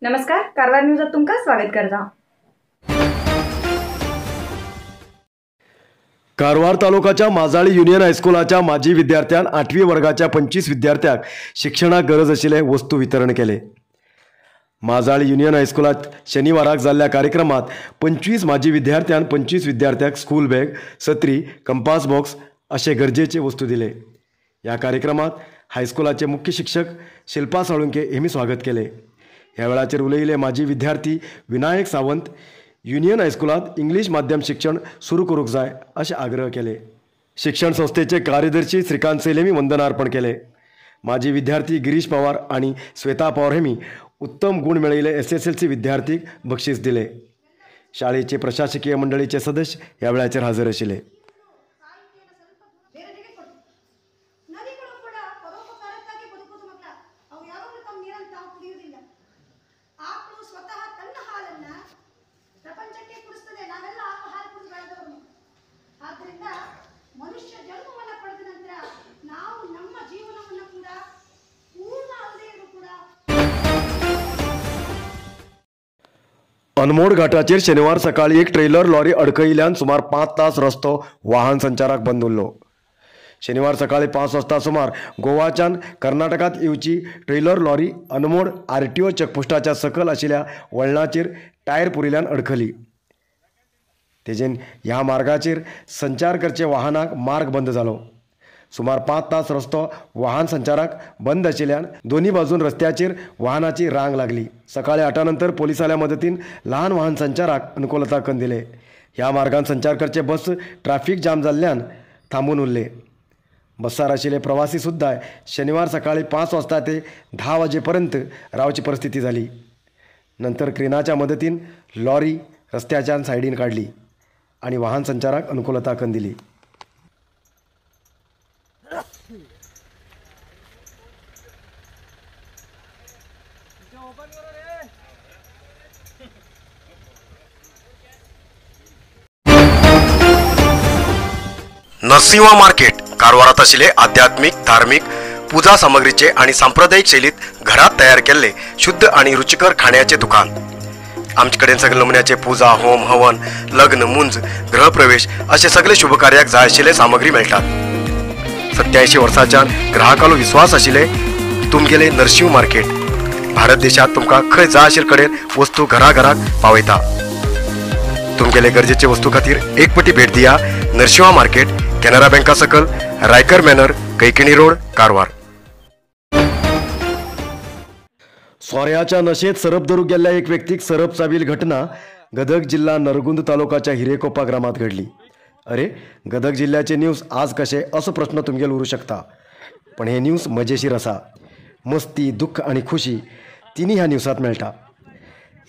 नमस्कार, कारवार न्यूजात तुमका स्वागत करता। कारवार तालुक्याच्या माजाळी युनियन हायस्कुलाच्या माजी विद्यार्थ्यान 8वी वर्गाच्या 25 विद्यार्थ्यांक शिक्षणाक गरज आशिल्ले वस्तू वितरण केले। माजाळी युनियन हायस्कुलात शनिवाराक जाल्ल्या कार्यक्रमात 25 माजी विद्यार्थ्यान 25 विद्यार्थ्यांक स्कूल बॅग, सत्री, कंपास बॉक्स अशे गरजेचे वस्तू दिले। या कार्यक्रमात हायस्कुलाचे मुख्य शिक्षक शिल्पा साळुंके हेमी स्वागत केले। ह्या वेळाचेर उलयिल्ले माजी विद्यार्थी विनायक सावंत युनियन हायस्कुलात इंग्लीश माध्यम शिक्षण सुरू करूंक जाय अशें आग्रह केले। शिक्षण संस्थेचे कार्यदर्शी श्रीकांत सेलेमी वंदनार्पण केले। माजी विद्यार्थी गिरीश पवार आणि श्वेता पवार हेमी उत्तम गुण मेळयिल्ले SSLC विद्यार्थीक बक्षीस दिले। शाळेचे प्रशासकीय मंडळीचे सदस्य ह्या वेळाचेर हजर आशिल्ले। अनमोड घाटाचेर शनिवार सकाळी एक ट्रेलर लॉरी अडकयिल्ल्यान सुमार 5 तास रस्तो वाहन संचाराक बंद उरलो। शनिवार सकाळी 5 वाजता सुमार गोवाच्यान कर्नाटकात येवची ट्रेलर लॉरी अनमोड RTO चेकपोस्टाच्या सकल आशिल्ल्या वळणाचेर टायर पुरिल्ल्यान अडखली। तेजेन ह्या मार्गाचेर संचार करचे वाहनाक मार्ग बंद जालो। सुमार 5 तास रस्तो वाहन संचाराक बंद आशिल्ल्यान दोन्ही बाजून रस्त्याचेर वाहनाची रांग लागली। सकाळी 8 नंतर पोलिसांच्या मदतीन ल्हान वाहन संचाराक अनुकूलता करून दिले। ह्या मार्गान संचार करचे बस ट्रॅफिक जाम जाल्ल्यान थांबून उरले। बसार आशिल्ले प्रवासी सुद्धा शनिवार सकाळी 5 वाजता ते 10 वाजेपर्यंत रावची परिस्थिती झाली। नंतर क्रेनाच्या मदतीन लॉरी रस्त्याच्या सायडीन काढली आणि वाहन संचाराक अनुकूलता करून दिली। नरसिंह मार्केट कारवारात आशिल्ले आध्यात्मिक, धार्मिक, पूजा सामग्रीचे आणि सांप्रदायिक शैलीत घरात तयार केलेले शुद्ध आणि रुचिकर खाण्याचे दुकान। आमचे कडेन सगळे नमुन्याचे पूजा, होम, हवन, लग्न, मुंज, गृहप्रवेश असे सगळे शुभ कार्याक जाय आशिल्ले सामग्री मेळटात। 87 वर्सांच्यान ग्राहकालो विश्वास आशिल्ले तुमगेले नरसिंह मार्केट भारत देशात तुमका खंय जाय आशिल्ले कडेन वस्तू घराघराक पावयता। तुमगेले गरजेचे वस्तू खातीर एक पटी भेट दिया नरसिंह मार्केट, कॅनरा बँका सकल, रायकर मॅनर, कैकिणी रोड, कारवार। सोऱ्याच्या नशेत सरप धरूक गेल्ल्या एक व्यक्तीक सरप चाबील घटना गदग जिल्हा नरगुंद तालुक्याच्या हिरेकोपा ग्रामात घडली। अरे, गदग जिल्ह्याचे न्यूज आज कसे असो प्रश्न तुमगेल उरू शकता, पण हे न्यूज मजेशीर असा। मस्ती, दुःख आणि खुशी तिन्ही ह्या न्यूजात मेळटा।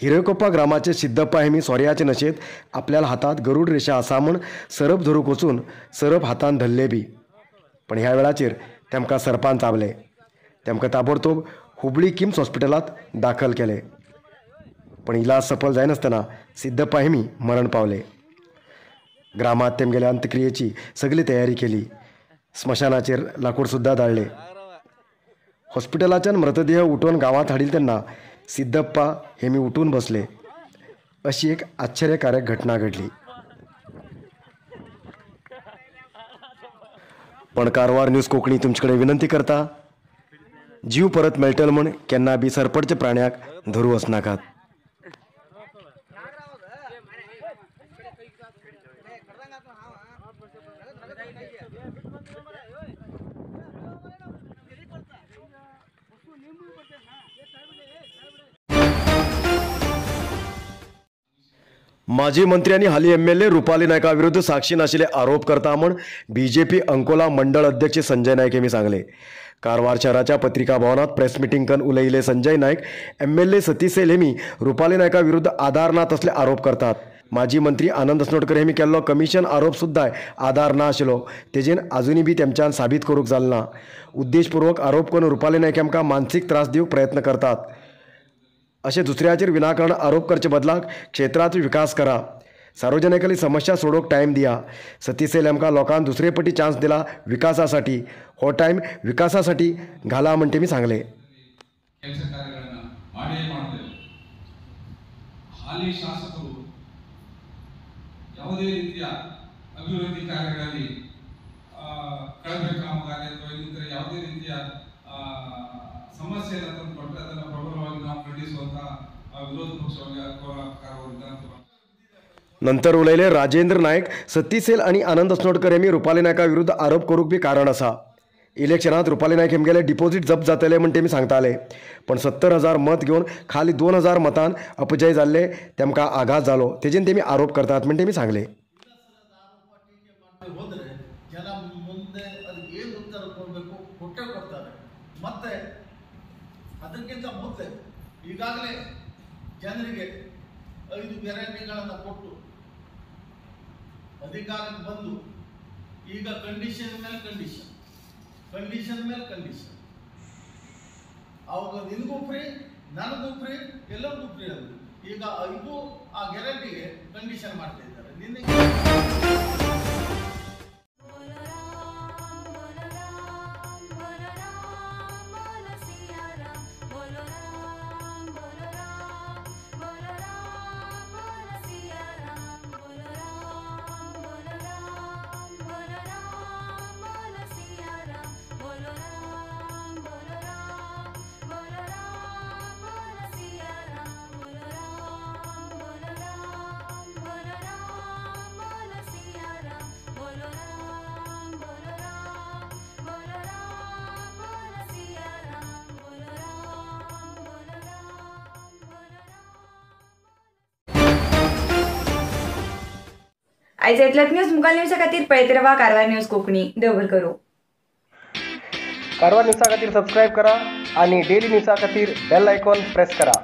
हिरेकोपा ग्रामाचे सिद्धप्पा हेमी सोऱ्याचे नशेत आपल्या हातात गरुड रेषा आसा म्हण सरप धरूक वचून सरप हातान धरले बी, पण ह्या वेळाचेर तेमकां सरपान चाबले। तेमकां ताबडतोब हुबळी किम्स हॉस्पिटलात दाखल केले, पण इलाज सफल जायनासतना सिद्धप्पा हेमी मरण पावले। ग्रामात तेमगेल्या अंत्यक्रियेची सगळी तयारी केली। स्मशानाचेर लाकूड सुद्धा धाडले। हॉस्पिटलाच्यान मृतदेह उठोवन गावात हाडिल तेन्ना सिद्धप्पा हेमी उठून बसले। अशी एक आश्चर्यकारक घटना घडली। पण कारवार न्यूज कोंकणी तुमचे विनंती करता, जीव परत मेळटलो म्हण केन्ना बी सरपडच्या प्राण्याक धरू वचनाकात। माजी मंत्री आणि हाली MLA रुपाली नायका विरुद्ध साक्षी नाशिल्ले आरोप करता म्हण BJP अंकोला मंडळ अध्यक्ष संजय नायक हेमी सांगले। कारवार शहराच्या पत्रिका भवनात प्रेस मिटींग करून उलयिल्ले संजय नायक MLA सतीश सेल हेमी रुपाली नायका विरुद्ध आधार ना तसले आरोप करतात। माजी मंत्री आनंद असनोडकर हेमी केल्लो कमिशन आरोप सुद्धा आधार ना आशिल्लो, तेजेन अजुनी बी तेमच्यान साबीत करूंक जालें ना। उद्देशपूर्वक आरोप करून रुपाली नायक आमकां मानसीक त्रास दिवंक प्रयत्न करतात अशें दुसऱ्याचेर विनाकारण आरोप करचे बदलाक क्षेत्रात विकास करा, सार्वजनिकांनी समस्या सोडोवंक टायम दिया। सतीश सेल आमकां लोकांक दुसरे पटी चान्स दिला विकासासाठी, हो टायम विकासासाठी घाला म्हणटे मी सांगले। ಕೆಲಸ ಕಾರ್ಯಗಳನ್ನು ಮಾಡೇ ಮಾಡ್ತೇವೆ। ಹಾಲಿ ಶಾಸಕರು ಯಾವುದೇ ರೀತಿಯ ಅಭಿವೃದ್ಧಿ ಕಾರ್ಯಗಳಲ್ಲಿ ಕಳಪೆ ಕಾಮಗಾರಿ ಅಥವಾ ಇನ್ನಿತರ ಯಾವುದೇ ರೀತಿಯ ಸಮಸ್ಯೆಯನ್ನು ತಂದುಕೊಂಡ್ರೆ ಅದನ್ನು ಪ್ರಬಲವಾಗಿ ನಾವು ಖಂಡಿಸುವಂತಹ ವಿರೋಧ ಪಕ್ಷವಾಗಿ नंतर उलयले राजेंद्र नायक, सती सेल आणि आनंद अस्नोडकर यांनी रुपाली नायका विरुद्ध आरोप करूक बी कारण आसा. इलेक्शनात रुपाली नायक हेमगेले डिपॉझिट जप्त जातले म्हण तेमी सांगताले, पण 70,000 मत घेवन खाली 2,000 मतान अपजय जाल्ले तेमकां आघात जालो, तेजेन तेमी आरोप करतात म्हण तेमी सांगले. ಈಗಾಗಲೇ ಜನರಿಗೆ 5 ಗ್ಯಾರಂಟಿಗಳನ್ನು ಕೊಟ್ಟು ಅಧಿಕಾರಕ್ಕೆ ಬಂದು ಈಗ ಕಂಡೀಷನ್ ಮೇಲೆ ಕಂಡೀಷನ್ ಅವಾಗ ನಿನಗೂ ಫ್ರೀ ನನಗೂ ಫ್ರೀ ಎಲ್ಲರಿಗೂ ಫ್ರೀ ಅದು ಈಗ ಇದು ಆ ಗ್ಯಾರಂಟಿಗೆ ಕಂಡೀಷನ್ ಮಾಡ್ತಾ ಇದ್ದಾರೆ. ನಿನ್ನೆ आयज इतलेच न्यूज. मुखाल न्यूजा खातीर पळयत रावा कारवार न्यूज कोंकणी. देव बरें करूं. कारवार न्यूजा खातीर सबस्क्राईब करा आणि डेली न्यूजा खातीर बेल आयकॉन प्रेस करा.